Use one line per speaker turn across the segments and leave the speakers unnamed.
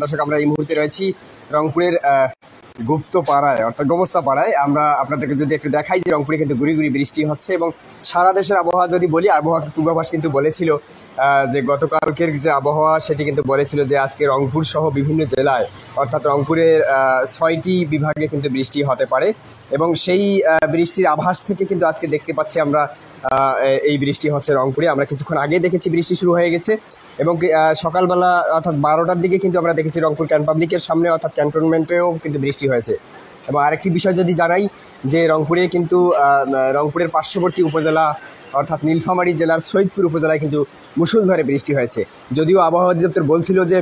দর্শক আমরা এই মুহূর্তে রয়েছি রংপুরের গুপ্ত পাড়ায় অর্থাৎ গোমস্তা পাড়ায়। আমরা আপনাদেরকে যদি একটু দেখাই যে রংপুরে কিন্তু গুড়ি গুড়ি বৃষ্টি হচ্ছে এবং সারা দেশের আবহাওয়া যদি বলি, আবহাওয়া পূর্বাভাস কিন্তু বলেছিল যে গতকালকের যে আবহাওয়া সেটি কিন্তু বলেছিল যে আজকে রংপুর সহ বিভিন্ন জেলায় অর্থাৎ রংপুরের 6টি বিভাগে কিন্তু বৃষ্টি হতে পারে এবং সেই বৃষ্টির আভাস থেকে কিন্তু আজকে দেখতে পাচ্ছি আমরা এই বৃষ্টি হচ্ছে রংপুরে। আমরা কিছুক্ষণ আগে দেখেছি বৃষ্টি শুরু হয়ে গেছে এবং সকালবেলা অর্থাৎ 12টার দিকে কিন্তু আমরা দেখেছি রংপুর ক্যান্ট পাবলিকের সামনে অর্থাৎ ক্যান্টনমেন্টেও কিন্তু বৃষ্টি হয়েছে। এবং আরেকটি বিষয় যদি জানাই যে রংপুরে কিন্তু রংপুরের পার্শ্ববর্তী উপজেলা অর্থাৎ নীলফামারী জেলার সৈয়দপুর উপজেলায় কিন্তু মুষলধারে বৃষ্টি হয়েছে। যদিও আবহাওয়া অধিদপ্তর বলছিল যে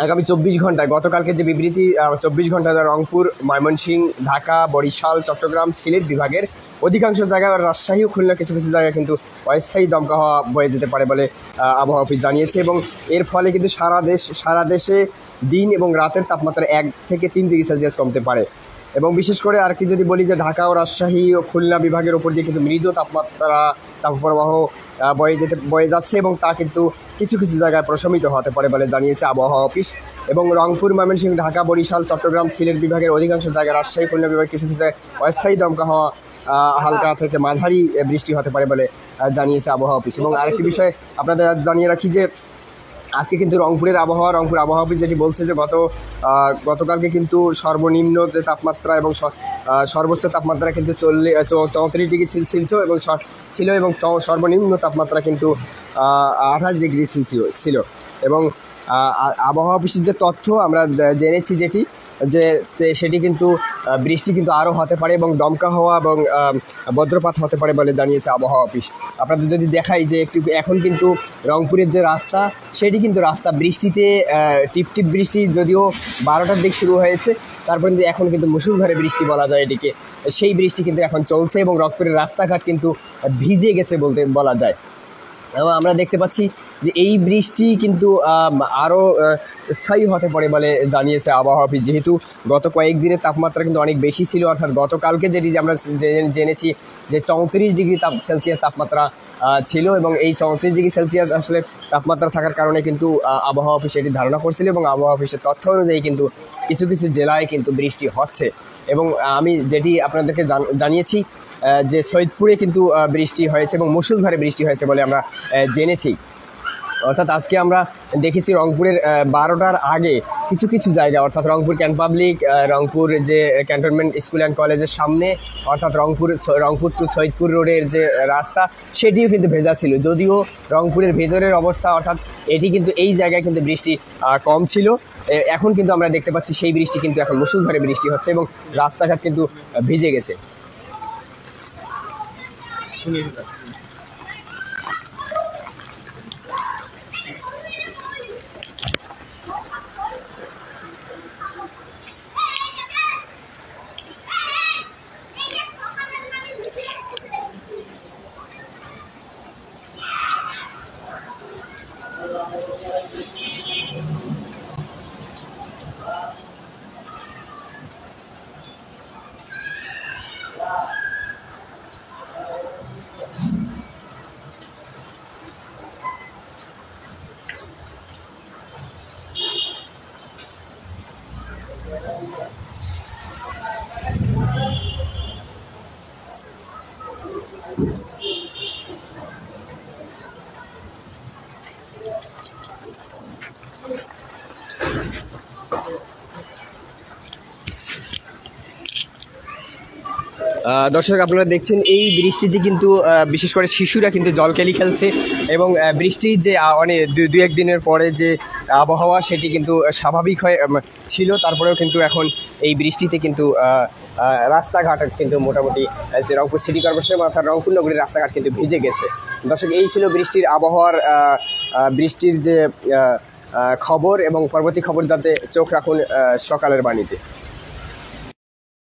আগামী 24 ঘন্টায়, গতকালকে যে বিবৃতি 24 ঘন্টায় রংপুর, ময়মনসিংহ, ঢাকা, বরিশাল, চট্টগ্রাম, সিলেট বিভাগের অধিকাংশ জায়গায়, রাজশাহী ও খুলনা কিছু কিছু জায়গায় কিন্তু অস্থায়ী দমকা হাওয়া বয়ে যেতে পারে বলে আবহাওয়া অফিস জানিয়েছে। এবং এর ফলে কিন্তু সারা দেশে দিন এবং রাতের তাপমাত্রা 1 থেকে 3 ডিগ্রি সেলসিয়াস কমতে পারে। এবং বিশেষ করে আরেকটি যদি বলি যে ঢাকা ও রাজশাহী ও খুলনা বিভাগের ওপর দিয়ে কিন্তু মৃদু তাপপ্রবাহ বয়ে যাচ্ছে এবং তা কিন্তু কিছু কিছু জায়গায় প্রশমিত হতে পারে বলে জানিয়েছে আবহাওয়া অফিস। এবং রংপুর, ময়মনসিংহ, ঢাকা, বরিশাল, চট্টগ্রাম, সিলেট বিভাগের অধিকাংশ জায়গায়, রাজশাহী, খুলনা বিভাগের কিছু কিছু জায়গায় অস্থায়ী দমকা হাওয়া হালকা থেকে মাঝারি বৃষ্টি হতে পারে বলে জানিয়েছে আবহাওয়া অফিস। এবং আরেকটি বিষয় আপনাদের জানিয়ে রাখি যে আজকে কিন্তু রংপুর আবহাওয়া অফিস যেটি বলছে যে গতকালকে কিন্তু সর্বনিম্ন যে তাপমাত্রা এবং সর্বোচ্চ তাপমাত্রা কিন্তু 34 ডিগ্রি ছিল এবং সর্বনিম্ন তাপমাত্রা কিন্তু 28 ডিগ্রি সেলসিয়াস ছিল। এবং আবহাওয়া অফিসের যে তথ্য আমরা জেনেছি সেটি কিন্তু বৃষ্টি কিন্তু আরও হতে পারে এবং দমকা হওয়া এবং বজ্রপাত হতে পারে বলে জানিয়েছে আবহাওয়া অফিস। আপনাদের যদি দেখাই যে এখন কিন্তু রংপুরের যে রাস্তা সেটি কিন্তু বৃষ্টিতে টিপটিপ বৃষ্টি, যদিও 12টার দিক শুরু হয়েছে, তারপর কিন্তু এখন কিন্তু মুষলধারে বৃষ্টি বলা যায় এটিকে। সেই বৃষ্টি কিন্তু এখন চলছে এবং রংপুরের রাস্তাঘাট কিন্তু ভিজে গেছে বলা যায়। এবং আমরা দেখতে পাচ্ছি যে এই বৃষ্টি কিন্তু আরও স্থায়ী হতে পারে বলে জানিয়েছে আবহাওয়া অফিস, যেহেতু গত কয়েকদিনের তাপমাত্রা কিন্তু অনেক বেশি ছিল। অর্থাৎ গতকালকে যেটি আমরা জেনেছি যে 34 ডিগ্রি সেলসিয়াস তাপমাত্রা ছিল এবং এই 34 ডিগ্রি সেলসিয়াস আসলে তাপমাত্রা থাকার কারণে কিন্তু আবহাওয়া অফিস এটি ধারণা করছিল এবং আবহাওয়া অফিসের তথ্য অনুযায়ী কিন্তু কিছু কিছু জেলায় কিন্তু বৃষ্টি হচ্ছে। এবং আমি যেটি আপনাদেরকে জানিয়েছি যে সৈয়দপুরে কিন্তু বৃষ্টি হয়েছে এবং মুষলধারে বৃষ্টি হয়েছে বলে আমরা জেনেছি। অর্থাৎ আজকে আমরা দেখেছি রংপুরের 12টার আগে কিছু কিছু জায়গা অর্থাৎ রংপুর ক্যান্ট পাবলিক, রংপুর যে ক্যান্টনমেন্ট স্কুল অ্যান্ড কলেজের সামনে অর্থাৎ রংপুর টু সৈয়দপুর রোডের যে রাস্তা সেটিও কিন্তু ভেজা ছিল। যদিও রংপুরের ভেতরের অবস্থা অর্থাৎ এটি কিন্তু এই জায়গায় কিন্তু বৃষ্টি কম ছিল, এখন কিন্তু আমরা দেখতে পাচ্ছি সেই বৃষ্টি কিন্তু এখন মুষলধারে বৃষ্টি হচ্ছে এবং রাস্তাঘাট কিন্তু ভিজে গেছে। দর্শক আপনারা দেখছেন এই বৃষ্টিতে কিন্তু বিশেষ করে শিশুরা কিন্তু জলকেলি খেলছে এবং বৃষ্টির যে অনেক 2-1 দিনের পরে যে আবহাওয়া সেটি কিন্তু স্বাভাবিক ছিল, তারপরেও কিন্তু এখন এই বৃষ্টিতে কিন্তু রাস্তাঘাট কিন্তু মোটামুটি রংপুর সিটি কর্পোরেশনের অর্থাৎ রংপুর নগরীর রাস্তাঘাট কিন্তু ভিজে গেছে। দর্শক এই ছিল বৃষ্টির আবহাওয়ার বৃষ্টির যে খবর এবং পরবর্তী খবর যাতে চোখ রাখুন সকালের বাণীতে।